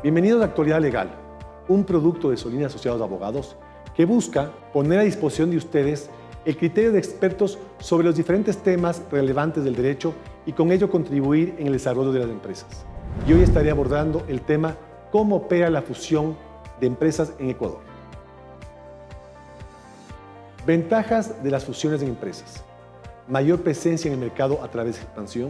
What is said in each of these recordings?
Bienvenidos a Actualidad Legal, un producto de Solina Asociados Abogados que busca poner a disposición de ustedes el criterio de expertos sobre los diferentes temas relevantes del derecho y con ello contribuir en el desarrollo de las empresas. Y hoy estaré abordando el tema cómo opera la fusión de empresas en Ecuador. Ventajas de las fusiones en empresas: mayor presencia en el mercado a través de expansión,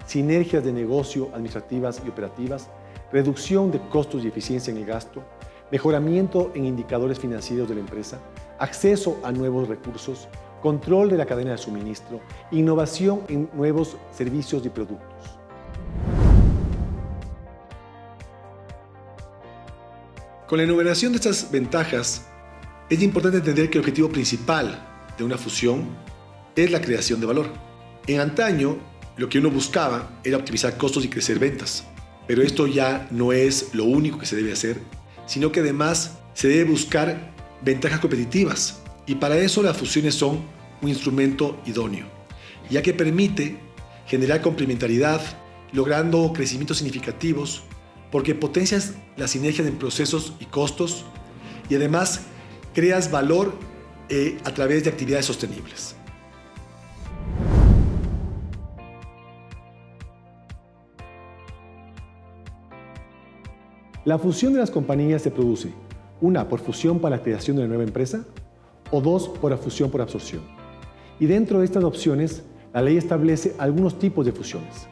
sinergias de negocio administrativas y operativas, reducción de costos y eficiencia en el gasto, mejoramiento en indicadores financieros de la empresa, acceso a nuevos recursos, control de la cadena de suministro, innovación en nuevos servicios y productos. Con la enumeración de estas ventajas, es importante entender que el objetivo principal de una fusión es la creación de valor. En antaño, lo que uno buscaba era optimizar costos y crecer ventas. Pero esto ya no es lo único que se debe hacer, sino que además se debe buscar ventajas competitivas. Y para eso las fusiones son un instrumento idóneo, ya que permite generar complementariedad, logrando crecimientos significativos, porque potencias las sinergias en procesos y costos, y además creas valor a través de actividades sostenibles. La fusión de las compañías se produce, una, por fusión para la creación de una nueva empresa, o dos, por fusión por absorción. Y dentro de estas opciones, la ley establece algunos tipos de fusiones: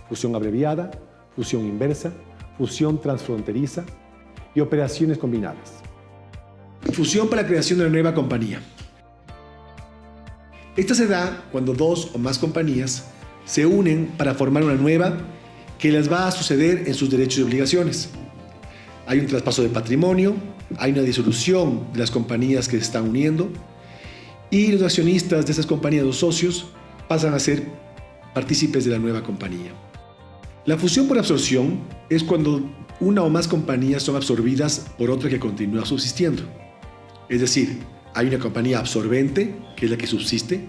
fusión abreviada, fusión inversa, fusión transfronteriza y operaciones combinadas. Fusión para la creación de una nueva compañía. Esta se da cuando dos o más compañías se unen para formar una nueva que les va a suceder en sus derechos y obligaciones. Hay un traspaso de patrimonio, hay una disolución de las compañías que se están uniendo y los accionistas de esas compañías, los socios, pasan a ser partícipes de la nueva compañía. La fusión por absorción es cuando una o más compañías son absorbidas por otra que continúa subsistiendo. Es decir, hay una compañía absorbente, que es la que subsiste,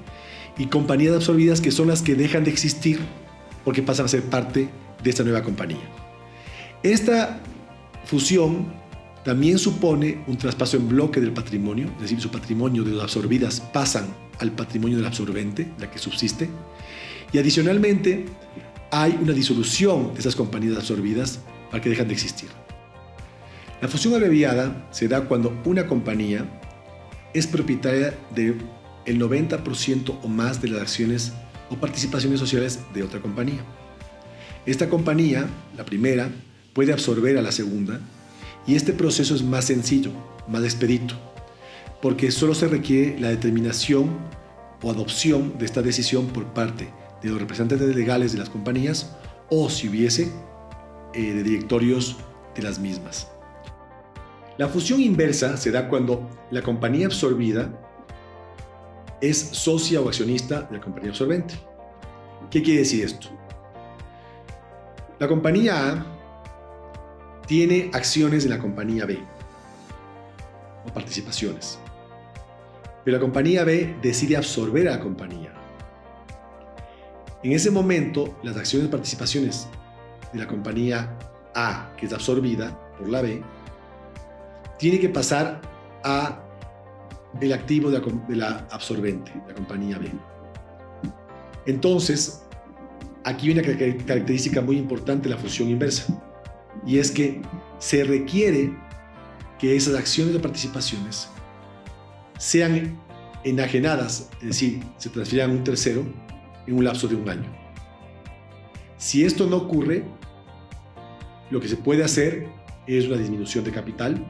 y compañías absorbidas que son las que dejan de existir porque pasan a ser parte de esta nueva compañía. Esta fusión también supone un traspaso en bloque del patrimonio, es decir, su patrimonio de las absorbidas pasan al patrimonio del absorbente, la que subsiste, y adicionalmente hay una disolución de esas compañías absorbidas para que dejan de existir. La fusión abreviada se da cuando una compañía es propietaria del 90% o más de las acciones o participaciones sociales de otra compañía. Esta compañía, la primera, puede absorber a la segunda, y este proceso es más sencillo, más expedito, porque solo se requiere la determinación o adopción de esta decisión por parte de los representantes legales de las compañías o, si hubiese, de directorios de las mismas. La fusión inversa se da cuando la compañía absorbida es socia o accionista de la compañía absorbente. ¿Qué quiere decir esto? La compañía A tiene acciones de la compañía B o participaciones, pero la compañía B decide absorber a la compañía. En ese momento, las acciones y participaciones de la compañía A, que es absorbida por la B, tiene que pasar a el activo de la absorbente, la compañía B. Entonces, aquí hay una característica muy importante de la fusión inversa, y es que se requiere que esas acciones o participaciones sean enajenadas, es decir, se transfieran a un tercero en un lapso de un año. Si esto no ocurre, lo que se puede hacer es una disminución de capital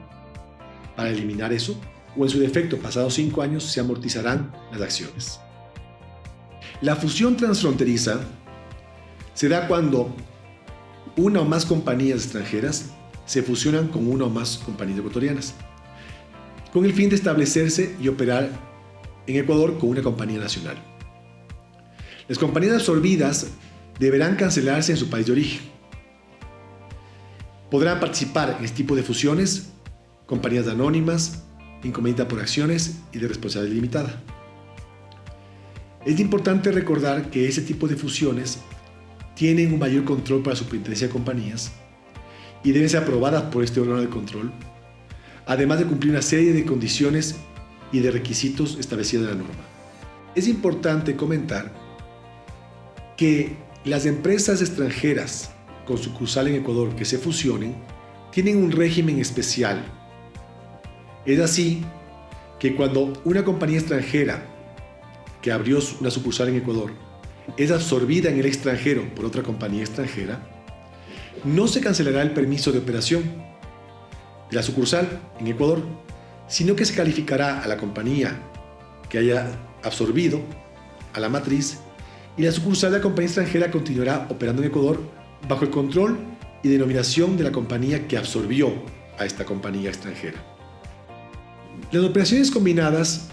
para eliminar eso, o en su defecto, pasados 5 años, se amortizarán las acciones. La fusión transfronteriza se da cuando una o más compañías extranjeras se fusionan con una o más compañías ecuatorianas, con el fin de establecerse y operar en Ecuador con una compañía nacional. Las compañías absorbidas deberán cancelarse en su país de origen. Podrán participar en este tipo de fusiones compañías anónimas, encomienda por acciones y de responsabilidad limitada. Es importante recordar que ese tipo de fusiones tienen un mayor control para la superintendencia de compañías y deben ser aprobadas por este órgano de control, además de cumplir una serie de condiciones y de requisitos establecidos en la norma. Es importante comentar que las empresas extranjeras con sucursal en Ecuador que se fusionen tienen un régimen especial. Es así que cuando una compañía extranjera que abrió una sucursal en Ecuador es absorbida en el extranjero por otra compañía extranjera, no se cancelará el permiso de operación de la sucursal en Ecuador, sino que se calificará a la compañía que haya absorbido a la matriz y la sucursal de la compañía extranjera continuará operando en Ecuador bajo el control y denominación de la compañía que absorbió a esta compañía extranjera. Las operaciones combinadas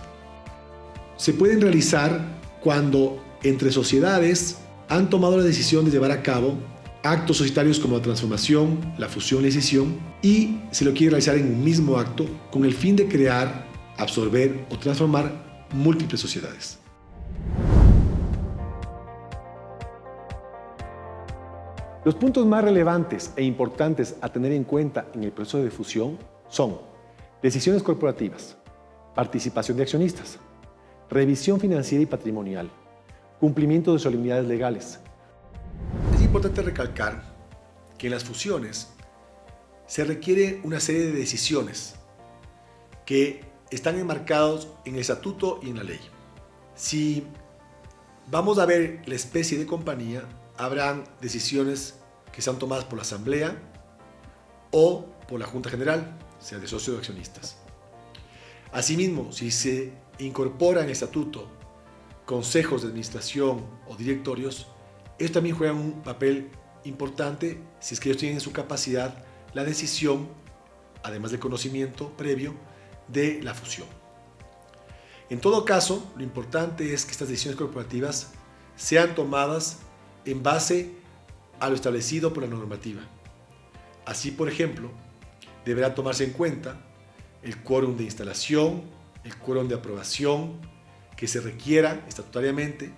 se pueden realizar cuando entre sociedades han tomado la decisión de llevar a cabo actos societarios como la transformación, la fusión, la escisión, y se lo quiere realizar en un mismo acto con el fin de crear, absorber o transformar múltiples sociedades. Los puntos más relevantes e importantes a tener en cuenta en el proceso de fusión son decisiones corporativas, participación de accionistas, revisión financiera y patrimonial, cumplimiento de solemnidades legales. Es importante recalcar que en las fusiones se requiere una serie de decisiones que están enmarcados en el estatuto y en la ley. Si vamos a ver la especie de compañía, habrán decisiones que sean tomadas por la asamblea o por la junta general, sea de socios o accionistas. Asimismo, si se incorpora en el estatuto consejos de administración o directorios, ellos también juegan un papel importante si es que ellos tienen en su capacidad la decisión, además del conocimiento previo, de la fusión. En todo caso, lo importante es que estas decisiones corporativas sean tomadas en base a lo establecido por la normativa. Así, por ejemplo, deberá tomarse en cuenta el quórum de instalación, el quórum de aprobación que se requiera estatutariamente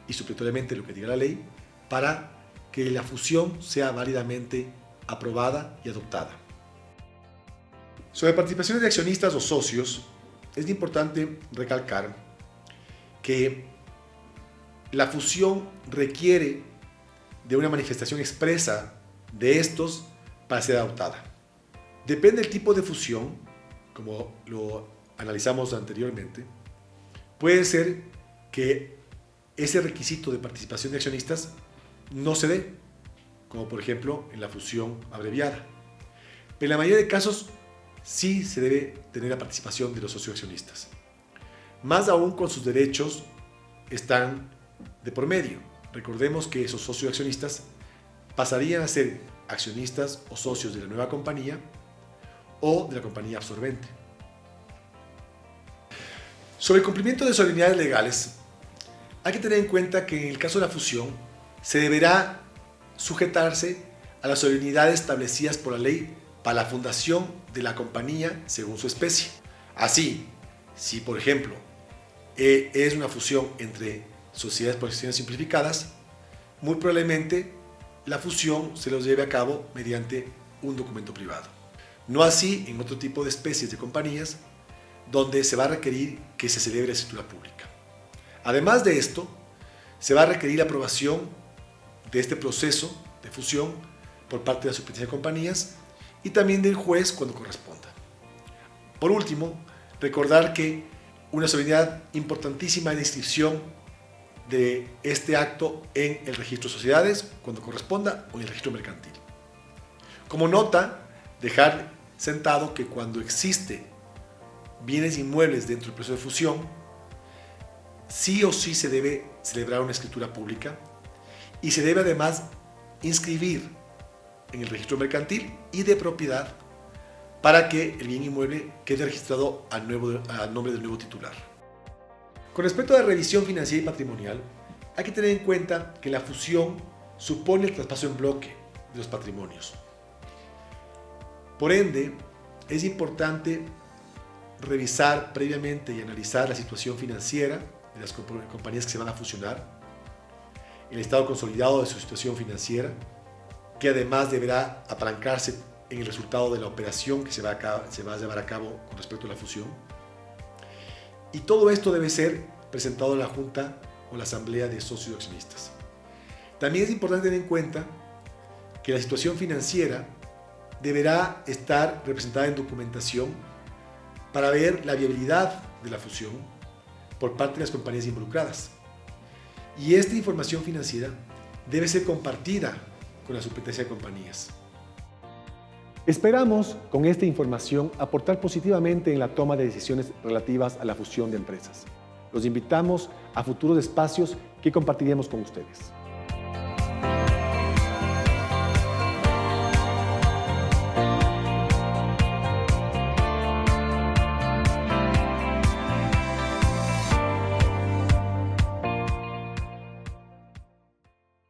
y supletoriamente lo que diga la ley para que la fusión sea válidamente aprobada y adoptada. Sobre participaciones de accionistas o socios, es importante recalcar que la fusión requiere de una manifestación expresa de estos para ser adoptada. Depende del tipo de fusión, como lo analizamos anteriormente, puede ser que ese requisito de participación de accionistas no se dé, como por ejemplo en la fusión abreviada. Pero en la mayoría de casos sí se debe tener la participación de los socios accionistas. Más aún con sus derechos están de por medio. Recordemos que esos socios accionistas pasarían a ser accionistas o socios de la nueva compañía o de la compañía absorbente. Sobre el cumplimiento de solemnidades legales, hay que tener en cuenta que en el caso de la fusión se deberá sujetarse a las solemnidades establecidas por la ley para la fundación de la compañía según su especie. Así, si por ejemplo es una fusión entre sociedades por acciones simplificadas, muy probablemente la fusión se los lleve a cabo mediante un documento privado. No así en otro tipo de especies de compañías donde se va a requerir que se celebre escritura pública. Además de esto, se va a requerir la aprobación de este proceso de fusión por parte de la Superintendencia de Compañías y también del juez cuando corresponda. Por último, recordar que una solemnidad importantísima es la inscripción de este acto en el registro de sociedades cuando corresponda o en el registro mercantil. Como nota, dejar sentado que cuando existe bienes inmuebles dentro del proceso de fusión, sí o sí se debe celebrar una escritura pública y se debe además inscribir en el registro mercantil y de propiedad para que el bien inmueble quede registrado al nombre del nuevo titular. Con respecto a la revisión financiera y patrimonial, hay que tener en cuenta que la fusión supone el traspaso en bloque de los patrimonios. Por ende, es importante revisar previamente y analizar la situación financiera de las compañías que se van a fusionar, el estado consolidado de su situación financiera, que además deberá apalancarse en el resultado de la operación que se va a llevar a cabo con respecto a la fusión. Y todo esto debe ser presentado en la Junta o la Asamblea de Socios y Accionistas. También es importante tener en cuenta que la situación financiera deberá estar representada en documentación para ver la viabilidad de la fusión por parte de las compañías involucradas. Y esta información financiera debe ser compartida con la Superintendencia de Compañías. Esperamos, con esta información, aportar positivamente en la toma de decisiones relativas a la fusión de empresas. Los invitamos a futuros espacios que compartiremos con ustedes.